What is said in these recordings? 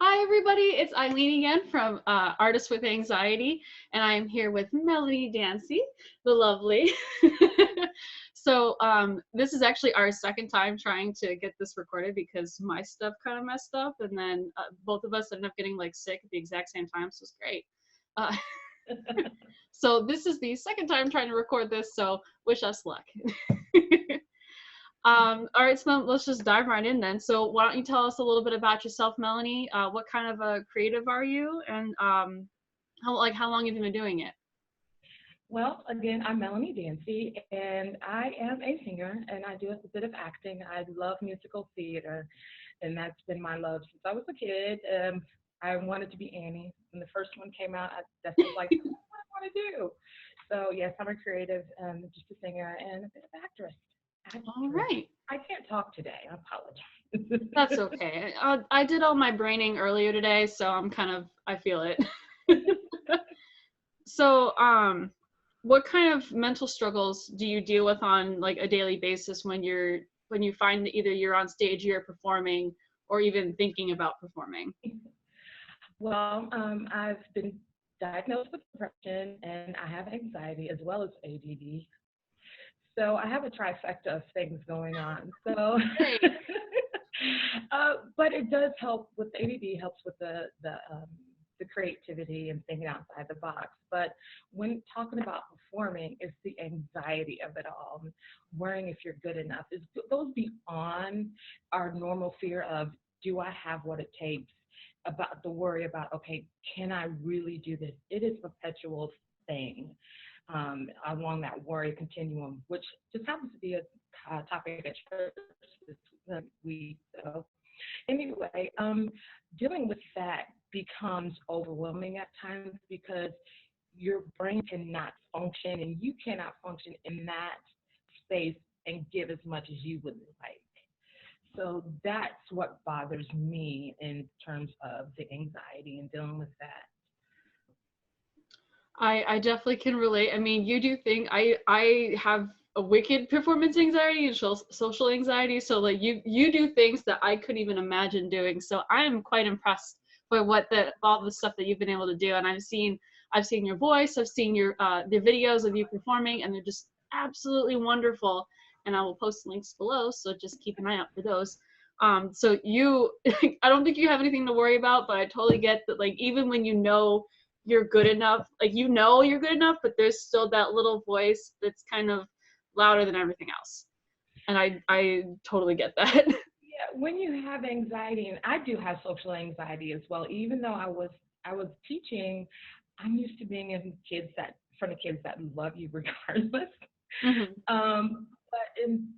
Hi, everybody. It's Eileen again from Artists with Anxiety, and I'm here with Melanie Dancy, the lovely. This is actually our second time trying to get this recorded because my stuff kind of messed up, and then both of us ended up getting like sick at the exact same time, so it's great. Uh, so this is the second time trying to record this, so wish us luck. All right, so let's just dive right in then. So why don't you tell us a little bit about yourself, Melanie? What kind of a creative are you, and how long have you been doing it? Well, again, I'm Melanie Dancy, and I am a singer, and I do a bit of acting. I love musical theater, and that's been my love since I was a kid. I wanted to be Annie. When the first one came out, that's was like, that's what I want to do. So, yes, I'm a creative, just a singer, and a bit of actress. All Actress. right, I can't talk today. I apologize. that's okay. I did all my braining earlier today, so I feel it. So, what kind of mental struggles do you deal with on like a daily basis when you find that either you're on stage, you're performing, or even thinking about performing? Well, I've been diagnosed with depression, and I have anxiety as well as ADD. So I have a trifecta of things going on. So, Great. but it does help with ADD. Helps with the creativity and thinking outside the box. But when talking about performing, it's the anxiety of it all, worrying if you're good enough. It goes beyond our normal fear of do I have what it takes, about the worry about, okay, can I really do this? It is a perpetual thing along that worry continuum, which just happens to be a topic at church this week. So, anyway, dealing with that becomes overwhelming at times because your brain cannot function and you cannot function in that space and give as much as you would like. So that's what bothers me in terms of the anxiety and dealing with that. I definitely can relate. I mean, you do think I have a wicked performance anxiety and social anxiety, so like you do things that I couldn't even imagine doing. So I am quite impressed by what the all the stuff that you've been able to do. And I've seen your voice, I've seen your the videos of you performing, and they're just absolutely wonderful. And I will post links below, so just keep an eye out for those. So you, I don't think you have anything to worry about, but I totally get that. Like even when you know you're good enough, like you know you're good enough, but there's still that little voice that's kind of louder than everything else. And I totally get that. Yeah, when you have anxiety, and I do have social anxiety as well, even though I was teaching, I'm used to being in front of kids that love you regardless. Hmm. But in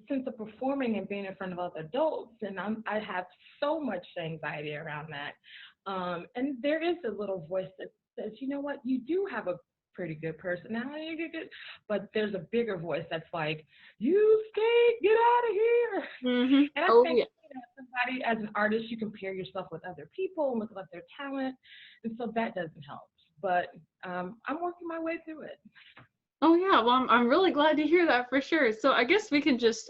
since of performing and being in front of other adults, and I have so much anxiety around that. And there is a little voice that says, you know what, you do have a pretty good personality, you're good, but there's a bigger voice that's like, you stay, get out of here. Hmm. And I Oh think yeah. somebody as an artist, you compare yourself with other people and with their talent, and so that doesn't help. But I'm working my way through it. Oh yeah. Well, I'm really glad to hear that for sure. So I guess we can just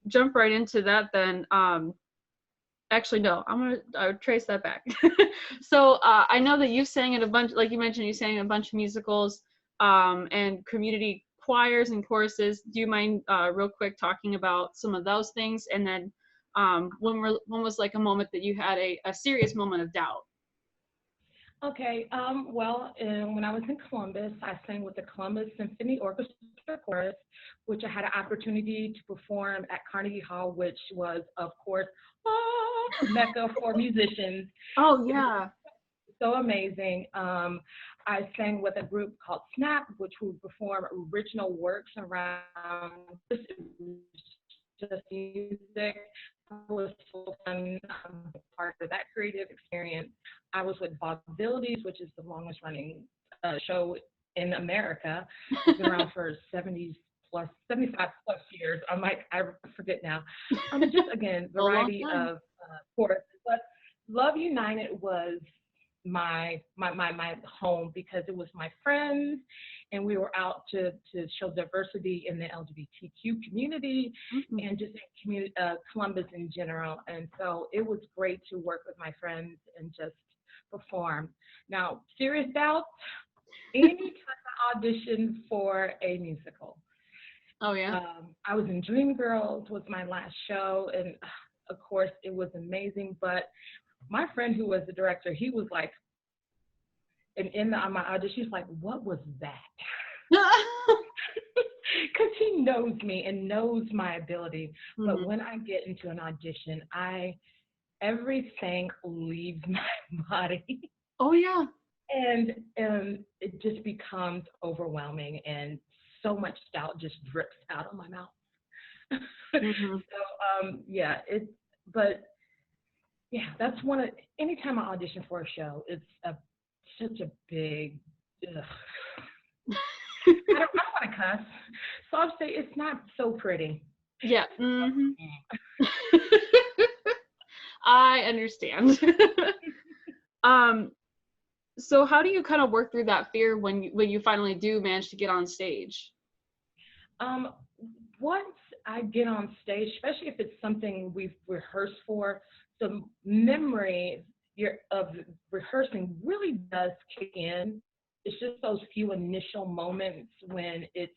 jump right into that then. Actually, no, I would trace that back. So I know that you've sang in a bunch, like you mentioned, you sang in a bunch of musicals and community choirs and choruses. Do you mind real quick talking about some of those things? And then when was like a moment that you had a serious moment of doubt? Okay. Well, when I was in Columbus, I sang with the Columbus Symphony Orchestra Chorus, which I had an opportunity to perform at Carnegie Hall, which was, of course, mecca for musicians. Oh It was yeah. so amazing. I sang with a group called Snap, which would perform original works around just music. Was so fun, part of that creative experience. I was with Possibilities, which is the longest running show in America. It's been around for 70 plus, 75 plus years. I forget now. Just again, A long variety time. of courses. But Love United was my home because it was my friends, and we were out to show diversity in the LGBTQ community Mhm. and just in community, Columbus in general. And so it was great to work with my friends and just perform. Now, serious doubts, any type of audition for a musical. Oh yeah. I was in Dreamgirls was my last show, and of course it was amazing. But my friend who was the director, he was like, and in my audition, he's like, "What was that?" Because he knows me and knows my ability. But Mhm. when I get into an audition, I everything leaves my body, Oh yeah. and it just becomes overwhelming, and so much doubt just drips out of my mouth. Mhm. So yeah, it. But yeah, that's one of anytime I audition for a show, it's such a big. Ugh. I don't want to cuss, so I'll say it's not so pretty. Yeah. Mhm. I understand. um so how do you kind of work through that fear when you finally do manage to get on stage? Um, Once I get on stage, especially if it's something we've rehearsed for, the memory of rehearsing really does kick in. It's just those few initial moments when it's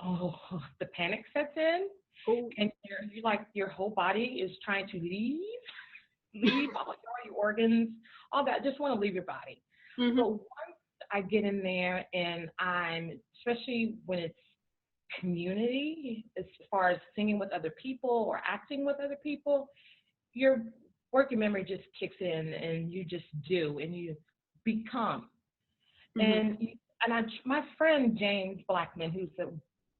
oh the panic sets in, Oh. and you're like your whole body is trying to leave all your organs, all that. Just want to leave your body. Mhm. But once I get in there and I'm, especially when it's community, as far as singing with other people or acting with other people, your working memory just kicks in and you just do and you become. Mhm. And my friend James Blackman, who's a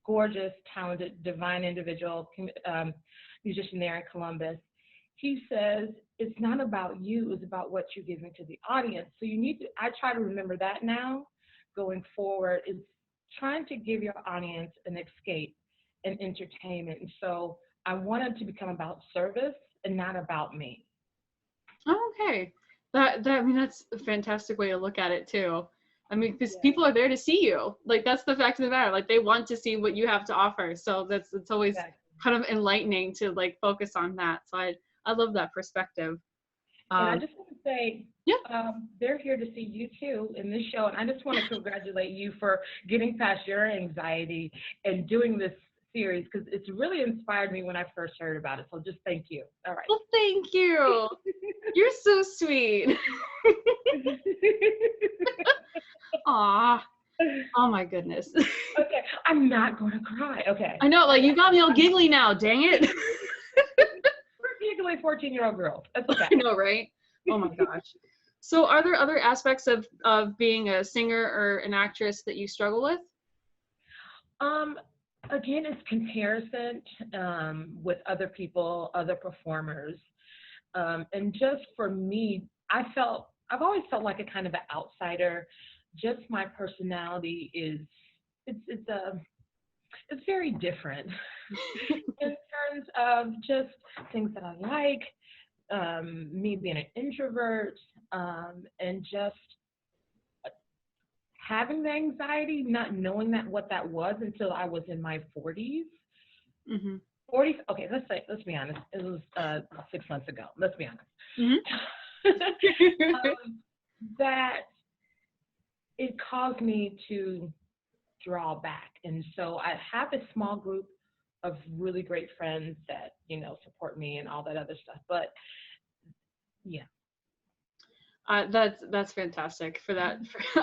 gorgeous, talented, divine individual, musician there in Columbus, he says it's not about you; it's about what you're giving to the audience. So you need to. I try to remember that now, going forward. Is trying to give your audience an escape and entertainment. And so I wanted to become about service and not about me. Oh, okay. That I mean that's a fantastic way to look at it too. I mean, because Yeah, people are there to see you. Like that's the fact of the matter. Like they want to see what you have to offer. So that's it's always exactly. kind of enlightening to like focus on that. So I love that perspective. And I Um, just want to say, yeah. they're here to see you too in this show. And I just want to congratulate you for getting past your anxiety and doing this series because it's really inspired me when I first heard about it. So just thank you. All right. Well, thank you. You're so sweet. Aw. Oh my goodness. Okay, I'm not going to cry. Okay. I know, like you got me all giggly now. Dang it. We're giggly 14-year-old girls. That's okay. I know, right? Oh my gosh. So, are there other aspects of being a singer or an actress that you struggle with? Um, Again, it's comparison with other people, other performers. And just for me, I've always felt like a kind of an outsider. Just my personality is it's it's very different in terms of just things that I like. Me being an introvert, and just having the anxiety, not knowing that what that was until I was in my 40s. Hmm. 40s. Okay, let's be honest. It was 6 months ago. Let's be honest. Hmm. That it caused me to draw back, and so I have a small group of really great friends that support me and all that other stuff. But yeah, That's fantastic. For that,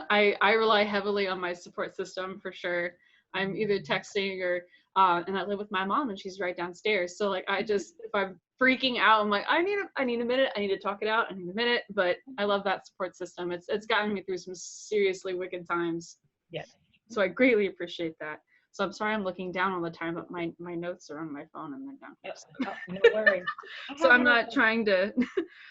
I rely heavily on my support system for sure. I'm either texting or and I live with my mom and she's right downstairs. So like I just if I'm freaking out, I'm like I need a minute. I need to talk it out. I need a minute. But I love that support system. It's gotten me through some seriously wicked times. yes. So I greatly appreciate that. So I'm sorry I'm looking down all the time, but my notes are on my phone and they're down here. So, No worries. I so have I'm one of not trying to.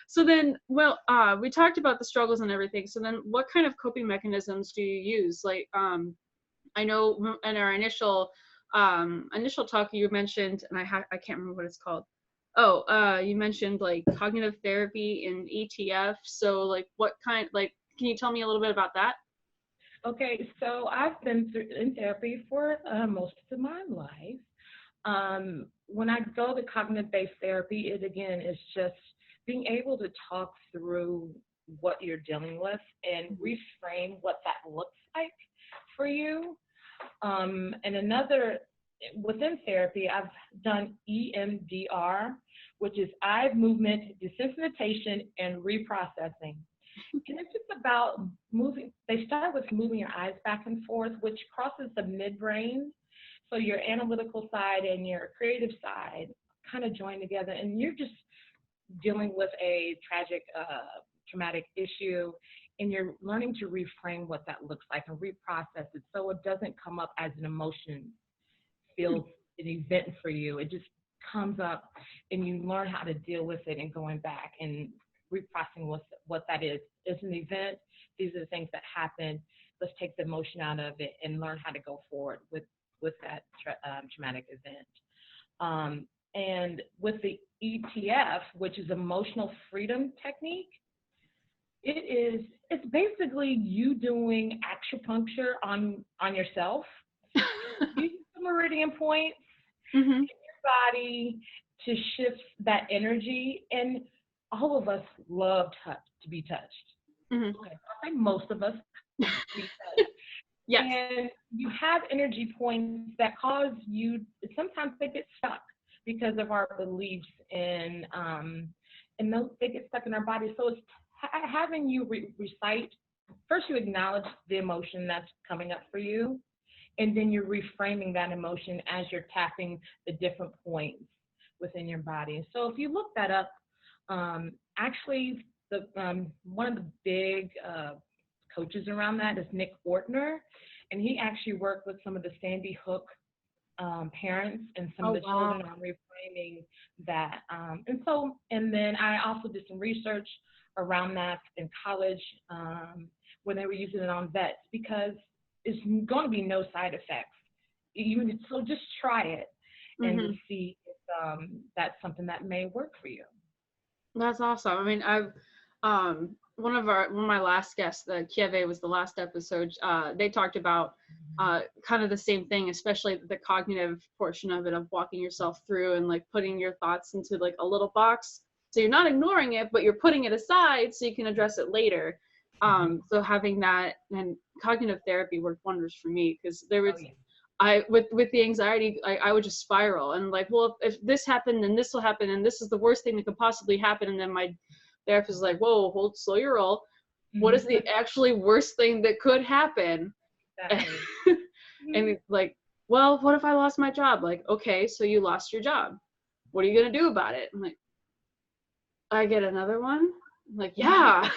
So then, well, we talked about the struggles and everything. So then, what kind of coping mechanisms do you use? Like, I know in our initial talk you mentioned, and I can't remember what it's called. You mentioned like cognitive therapy and ETF. So like what kind, like, can you tell me a little bit about that? Okay, so I've been in therapy for most of my life. When I go to cognitive-based therapy, it again is just being able to talk through what you're dealing with and Mhm. reframe what that looks like for you. And another, within therapy, I've done EMDR, which is eye movement desensitization and reprocessing. And it's just about moving. They start with moving your eyes back and forth, which crosses the midbrain. So your analytical side and your creative side kind of join together, and you're just dealing with a tragic, traumatic issue, and you're learning to reframe what that looks like and reprocess it so it doesn't come up as an emotion, Hmm. feels an event for you. It just comes up, and you learn how to deal with it and going back and reprocessing what that is. It's an event. These are the things that happen. Let's take the emotion out of it and learn how to go forward with that traumatic event. And with the ETF, which is emotional freedom technique, it's basically you doing acupuncture on yourself, using the meridian points Hmm. body to shift that energy. And all of us love to be touched. Hmm. Okay, I think most of us to be touched. Yes. And you have energy points that cause you, sometimes they get stuck because of our beliefs and those, they get stuck in our body. So it's having you recite, first you acknowledge the emotion that's coming up for you, and then you're reframing that emotion as you're tapping the different points within your body. So if you look that up, actually, one of the big coaches around that is Nick Ortner, and he actually worked with some of the Sandy Hook parents and some of Oh, the wow. children on reframing that. And then I also did some research around that in college when they were using it on vets because it's going to be no side effects. So just try it and to Hmm. see if that's something that may work for you. That's awesome. I mean, I've one of my last guests, Kieve was the last episode. They talked about kind of the same thing, especially the cognitive portion of it, of walking yourself through and like putting your thoughts into like a little box. So you're not ignoring it, but you're putting it aside so you can address it later. So having that and cognitive therapy worked wonders for me because there Oh was yeah. I with the anxiety, I would just spiral and like, well, if this happened, then this will happen, and this is the worst thing that could possibly happen. And then my therapist is like, whoa, hold, slow your roll. What is the actually worst thing that could happen? Exactly. And like, well, what if I lost my job? Like, okay, so you lost your job. What are you gonna do about it? I'm like, I get another one. I'm like, yeah.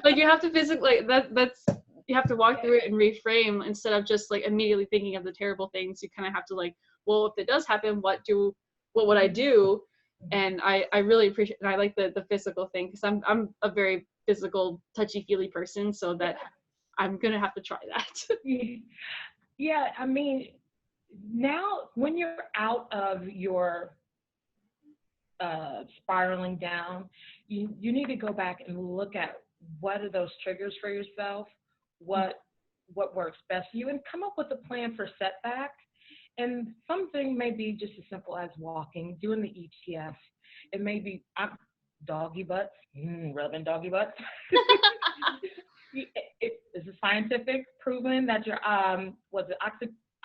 Like you have to physically like that's you have to walk through it and reframe instead of just like immediately thinking of the terrible things. You kind of have to like, well, if it does happen, what would I do? And I really appreciate, and I like the physical thing because I'm a very physical touchy feely person, so that I'm gonna have to try that. Yeah. Yeah, I mean, now when you're out of your spiraling down, you need to go back and look at what are those triggers for yourself, what what works best for you, and come up with a plan for setback. And something may be just as simple as walking, doing the ETF. It may be doggy butts, rubbing doggy butts. Is it scientific proven that your was it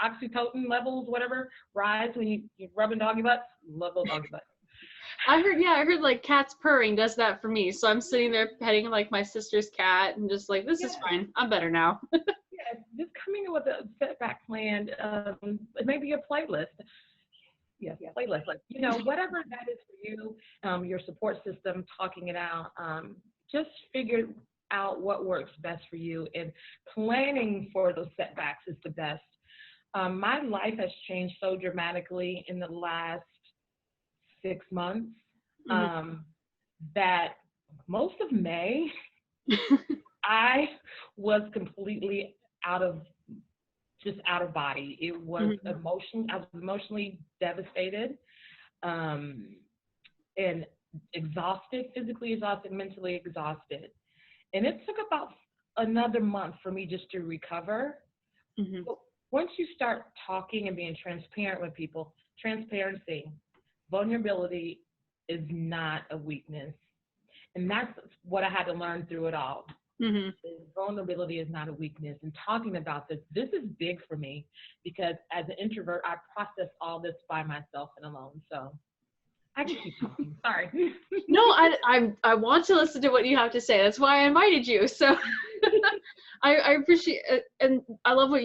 oxytocin levels, whatever, rise when you're rubbing doggy butts? Love those doggy butts. I heard like cats purring does that for me. So I'm sitting there petting like my sister's cat and just like, this is Yeah, fine. I'm better now. yeah. Just coming in with a setback plan. It may be a playlist. Yes, playlist. Like whatever that is for you, your support system, talking it out. Just figure out what works best for you, and planning for those setbacks is the best. My life has changed so dramatically in the last 6 months Mhm. um, that most of May I was completely out of out of body. It was Mhm. emotional. I was emotionally devastated. Um, and exhausted, physically exhausted, mentally exhausted. And it took about another month for me just to recover. Mm-hmm. But once you start talking and being transparent with people, transparency, vulnerability is not a weakness. And that's what I had to learn through it all. Mm-hmm. Vulnerability is not a weakness. And talking about this is big for me because as an introvert, I process all this by myself and alone. So I can keep talking. Sorry. No, I want to listen to what you have to say. That's why I invited you. So I appreciate it, and I love what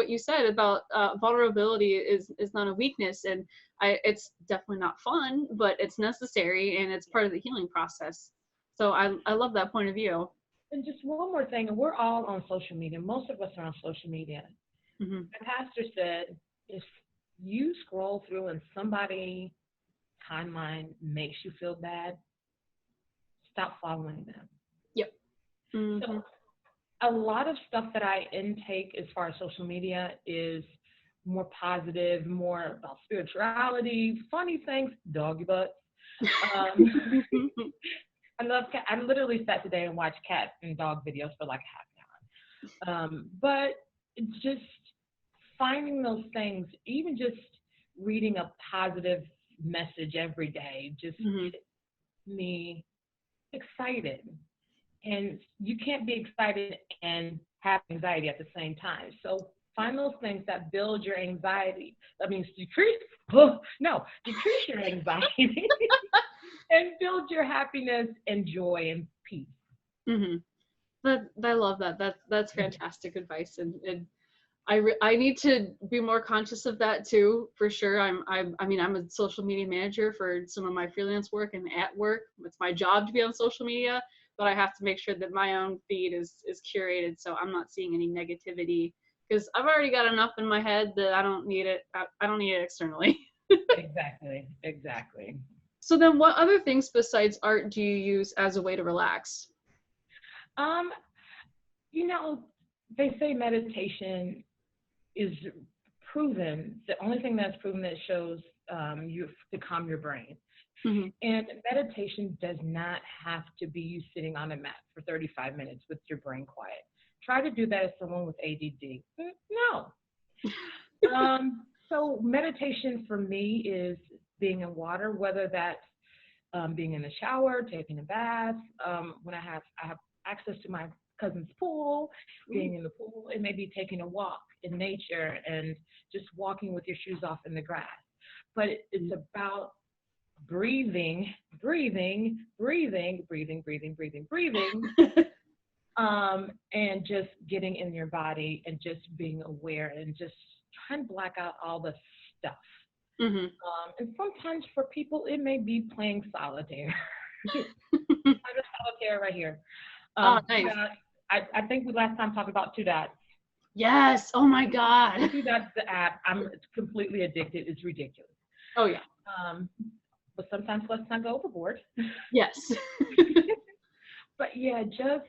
you said about vulnerability is not a weakness, and it's definitely not fun, but it's necessary and it's part of the healing process. So I love that point of view. And just one more thing, and we're all on social media. Most of us are on social media. Mm-hmm. My pastor said, if you scroll through and somebody timeline makes you feel bad, stop following them. Yep. Mm-hmm. So a lot of stuff that I intake as far as social media is more positive, more about spirituality, funny things, doggy butts. I love cat. I literally sat today and watched cat and dog videos for like half an hour. But it's just finding those things, even just reading a positive message every day, just gets me excited. And you can't be excited and have anxiety at the same time. So find those things that build your anxiety. That means decrease your anxiety and build your happiness and joy and peace. Mm-hmm. I love that. That's fantastic advice, and I need to be more conscious of that too, for sure. I'm a social media manager for some of my freelance work, and at work, it's my job to be on social media, but I have to make sure that my own feed is curated, so I'm not seeing any negativity, because I've already got enough in my head that I don't need it. I don't need it externally. Exactly. So then, what other things besides art do you use as a way to relax? You know, they say meditation is proven. The only thing that's proven that shows you to calm your brain. Mm-hmm. And meditation does not have to be you sitting on a mat for 35 minutes with your brain quiet. Try to do that as someone with ADD. No. So meditation for me is being in water, whether that's being in the shower, taking a bath. When I have access to my cousin's pool, being in the pool, it may be taking a walk in nature and just walking with your shoes off in the grass. But it's about breathing, and just getting in your body and just being aware and just trying to black out all the stuff. Mm-hmm. And sometimes for people, it may be playing solitaire. Solitaire right here. Nice. I think we last time talked about 2 Dots. Yes. Oh my God. 2 Dots, the app. I'm completely addicted. It's ridiculous. Oh yeah. But sometimes let's not go overboard. Yes. But yeah, just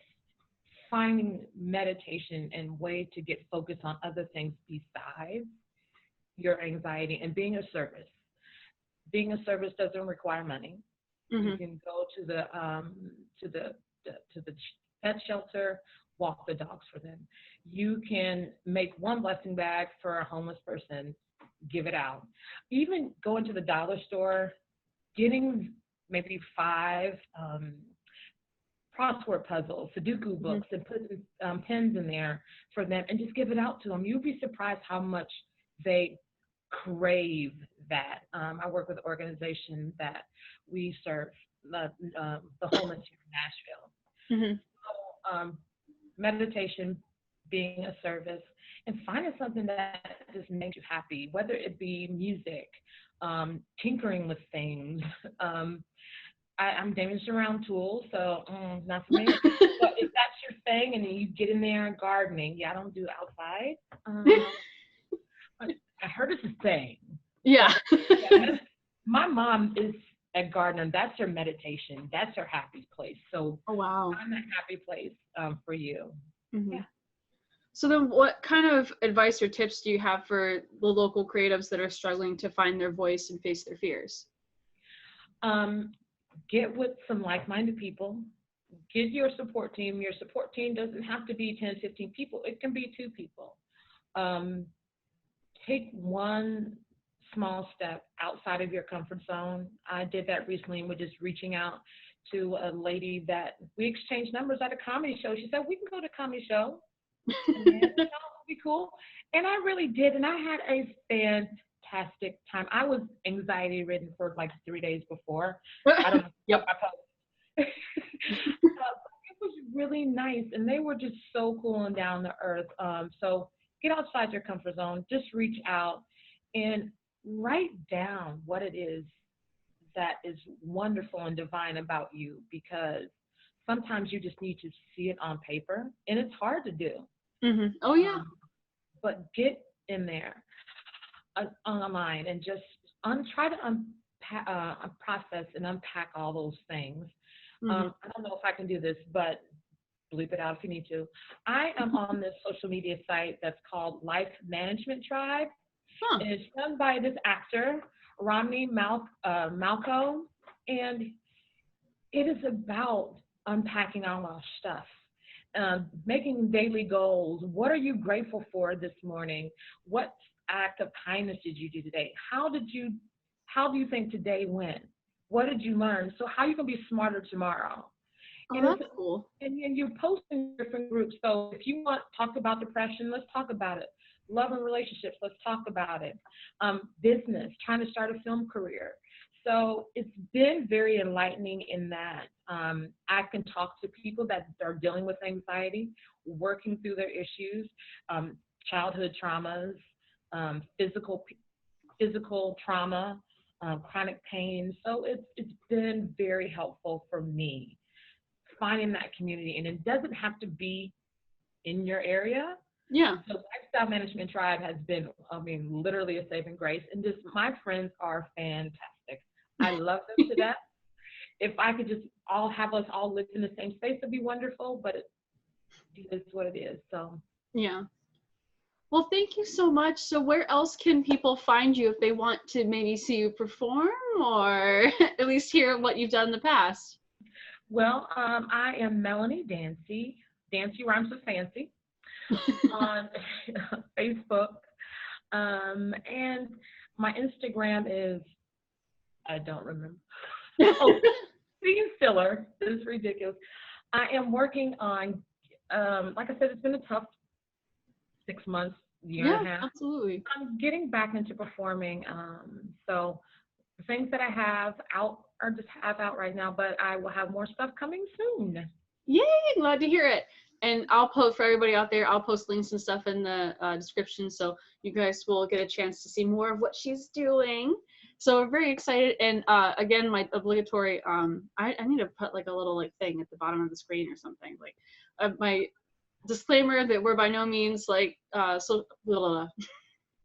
finding meditation and way to get focused on other things besides your anxiety and being of service. Being of service doesn't require money. Mm-hmm. You can go to the pet shelter, walk the dogs for them. You can make one blessing bag for a homeless person, give it out. Even going to the dollar store, getting maybe 5 crossword puzzles, Sudoku books, and putting pens in there for them and just give it out to them. You'd be surprised how much they crave that. I work with an organization that we serve the homeless here in Nashville. Mm-hmm. So, meditation, being a service, and finding something that just makes you happy, whether it be music, tinkering with things. I'm dangerous around tools, so not for me. But if that's your thing and then you get in there and gardening, I don't do outside. I heard it's a thing. Yeah. My mom is a gardener. That's her meditation. That's her happy place. So Oh wow. I'm a happy place for you. Mm-hmm. Yeah. So then what kind of advice or tips do you have for the local creatives that are struggling to find their voice and face their fears? get with some like-minded people. Get your support team. Your support team doesn't have to be 10, 15 people. It can be 2 people. Um, Take one small step outside of your comfort zone. I did that recently with just reaching out to a lady that we exchanged numbers at a comedy show. She said, we can go to a comedy show. And then, that would be cool. And I really did. And I had a fantastic time. I was anxiety ridden for like 3 days before. I don't know Yep. what I posted. It was really nice. And they were just so cool and down to earth. So get outside your comfort zone. Just reach out and write down what it is that is wonderful and divine about you, because sometimes you just need to see it on paper, and it's hard to do. Oh yeah. But get in there online and just try to unpack, process and unpack all those things. I don't know if I can do this, but bleep it out if you need to. I am on this social media site that's called Life Management Tribe. Huh. And it's run by this actor, Romney Malco, and it is about unpacking all our stuff, making daily goals. What are you grateful for this morning? What act of kindness did you do today? How do you think today went? What did you learn? So how are you going to be smarter tomorrow? Oh, And that's cool. and you're posting different groups. So if you want to talk about depression, let's talk about it. Love and relationships, let's talk about it. Business, trying to start a film career. So it's been very enlightening in that I can talk to people that are dealing with anxiety, working through their issues, childhood traumas, physical trauma, chronic pain. So it's been very helpful for me finding that community, and it doesn't have to be in your area. Yeah. So Lifestyle Management Tribe has been, literally a saving grace. And just my friends are fantastic. I love them to death. If I could just have us all live in the same space, it'd be wonderful, but it is what it is. So Yeah. Well, thank you so much. So where else can people find you if they want to maybe see you perform, or at least hear what you've done in the past? Well, I am Melanie Dancy. Dancy rhymes with fancy on Facebook. And my Instagram is, I don't remember. Oh, Steve Stiller. This is ridiculous. I am working on, like I said, it's been a tough 6 months, year and a half. Absolutely. I'm getting back into performing. So the things that I have out are just out right now, but I will have more stuff coming soon. Yay, glad to hear it. And I'll post for everybody out there, I'll post links and stuff in the description, so you guys will get a chance to see more of what she's doing. So we're very excited. And again, my obligatory, I need to put like a little like thing at the bottom of the screen or something, like my disclaimer that we're by no means like I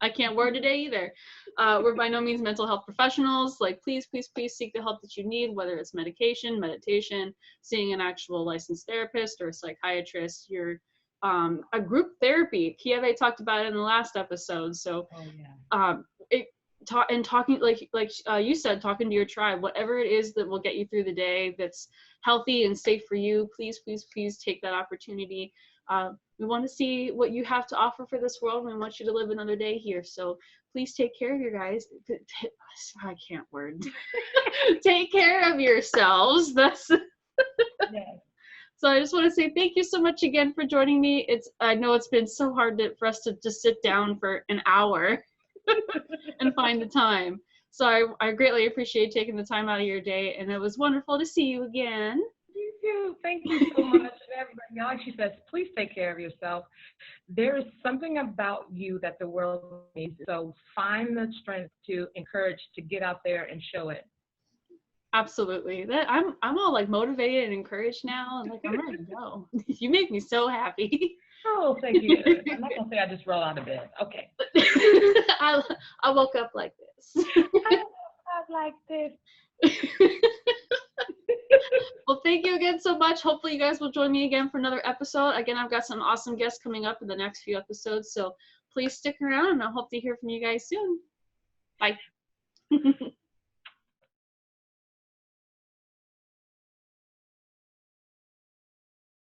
can't word today either. We're by no means mental health professionals. Like, please, please, please seek the help that you need, whether it's medication, meditation, seeing an actual licensed therapist or a psychiatrist, a group therapy. Kieve talked about it in the last episode. So, talking like you said, talking to your tribe, whatever it is that will get you through the day, that's healthy and safe for you. Please, please, please take that opportunity. We want to see what you have to offer for this world, and we want you to live another day here. So please take care of you guys. I can't word. Take care of yourselves. That's Yes. So I just want to say thank you so much again for joining me. I know it's been so hard for us to just sit down for an hour and find the time. So I greatly appreciate taking the time out of your day, and it was wonderful to see you again. You too. Thank you so much. And everybody, like she says, please take care of yourself. There is something about you that the world needs. So find the strength to encourage to get out there and show it. Absolutely. I'm all like motivated and encouraged now, and like I'm ready to go. You make me so happy. Oh, thank you. I'm not gonna say I just roll out of bed. Okay. I woke up like this. I woke up like this. Well, thank you again so much. Hopefully you guys will join me again for another episode. Again, I've got some awesome guests coming up in the next few episodes, so please stick around, and I hope to hear from you guys soon. Bye.